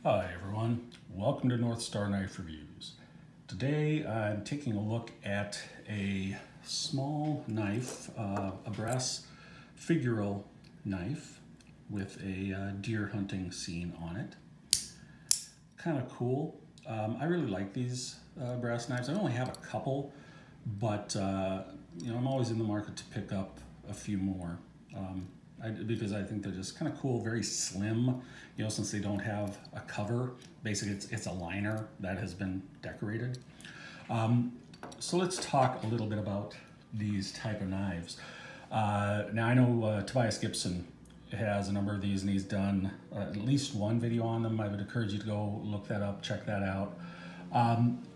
Hi everyone, welcome to North Star Knife Reviews. Today I'm taking a look at a small knife, a brass figural knife with a deer hunting scene on it. Kind of cool. I really like these brass knives. I only have a couple, but I'm always in the market to pick up a few more. Because I think they're just kind of cool, very slim, since they don't have a cover. Basically, it's a liner that has been decorated. So let's talk a little bit about these type of knives. Now I know Tobias Gibson has a number of these, and he's done at least one video on them. I would encourage you to go look that up, check that out.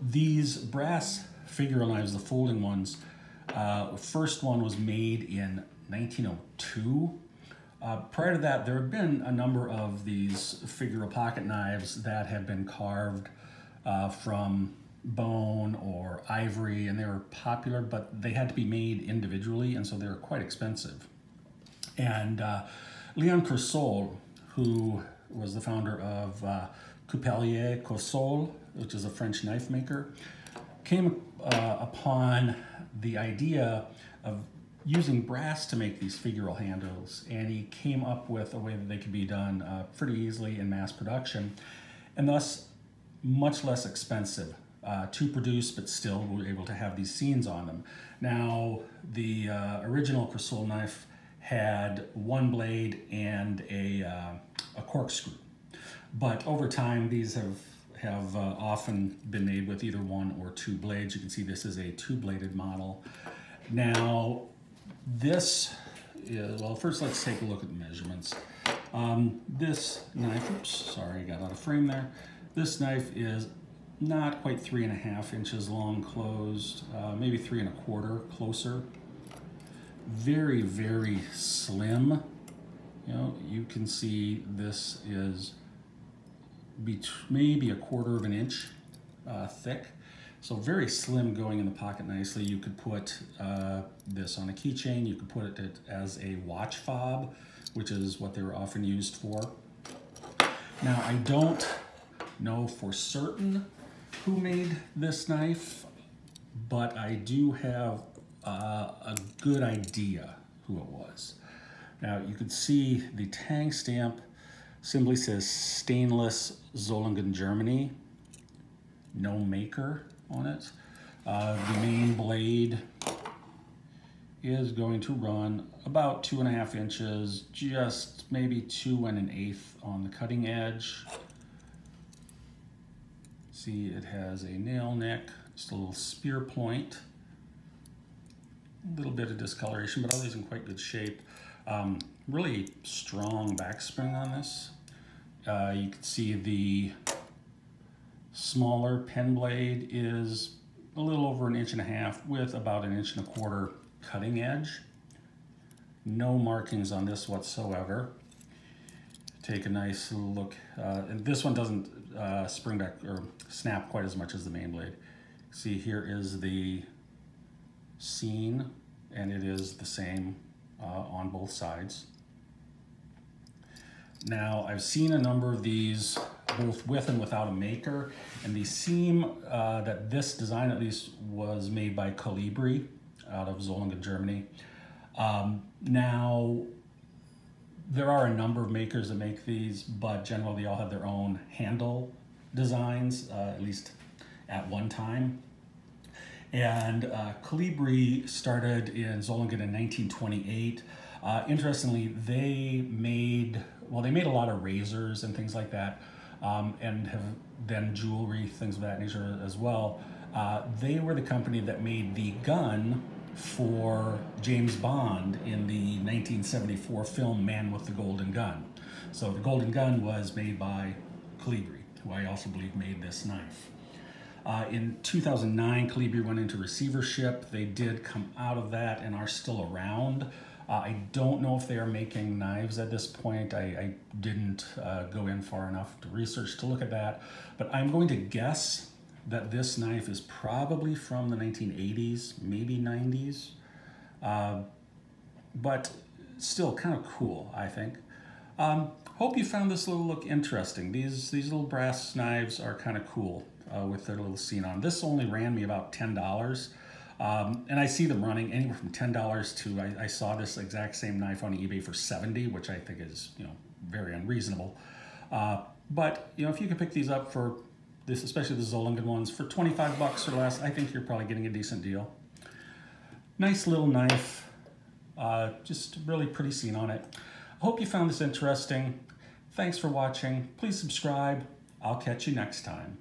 These brass figural knives, the folding ones, first one was made in 1902. Prior to that, there have been a number of these figural pocket knives that have been carved from bone or ivory, and they were popular, but they had to be made individually, and so they were quite expensive. And Leon Cresol, who was the founder of Coupelier Cresol, which is a French knife maker, came upon the idea of using brass to make these figural handles, and he came up with a way that they could be done pretty easily in mass production, and thus much less expensive to produce, but still we were able to have these scenes on them. Now, the original Cresol knife had one blade and a corkscrew, but over time these have often been made with either one or two blades. You can see this is a two-bladed model. Now, this is, well, first let's take a look at the measurements. This knife, oops, sorry, got out of frame there. This knife is not quite 3.5 inches long closed, maybe 3 1/4 closer. Very, very slim. You can see this is maybe 1/4 inch thick. So very slim, going in the pocket nicely. You could put this on a keychain. You could put it as a watch fob, which is what they were often used for. Now, I don't know for certain who made this knife, but I do have a good idea who it was. Now, you can see the tang stamp simply says stainless Solingen, Germany. No maker on it. The main blade is going to run about 2.5 inches, just maybe 2 1/8 on the cutting edge. See, it has a nail neck, just a little spear point, a little bit of discoloration, but always in quite good shape. Really strong backspring on this. You can see the smaller pen blade is a little over 1.5 inches with about 1.25 inches cutting edge. No markings on this whatsoever. Take a nice look, and this one doesn't spring back or snap quite as much as the main blade. See, here is the scene, and it is the same on both sides. Now, I've seen a number of these both with and without a maker, and they seem that this design at least was made by Colibri out of Solingen, Germany. Now, there are a number of makers that make these, but generally they all have their own handle designs, at least at one time. And Colibri started in Solingen in 1928. Interestingly, they made a lot of razors and things like that, and have then jewelry, things of that nature as well. They were the company that made the gun for James Bond in the 1974 film Man with the Golden Gun. So the Golden Gun was made by Colibri, who I also believe made this knife. In 2009, Colibri went into receivership. They did come out of that and are still around. I don't know if they are making knives at this point. I didn't go in far enough to research to look at that, but I'm going to guess that this knife is probably from the 1980s, maybe 90s, but still kind of cool, I think. Hope you found this little look interesting. These little brass knives are kind of cool with their little scene on. This only ran me about $10. And I see them running anywhere from $10 to, I saw this exact same knife on eBay for $70, which I think is, very unreasonable. But, if you could pick these up for this, especially the Zolingen ones, for 25 bucks or less, I think you're probably getting a decent deal. Nice little knife, just really pretty scene on it. I hope you found this interesting. Thanks for watching. Please subscribe. I'll catch you next time.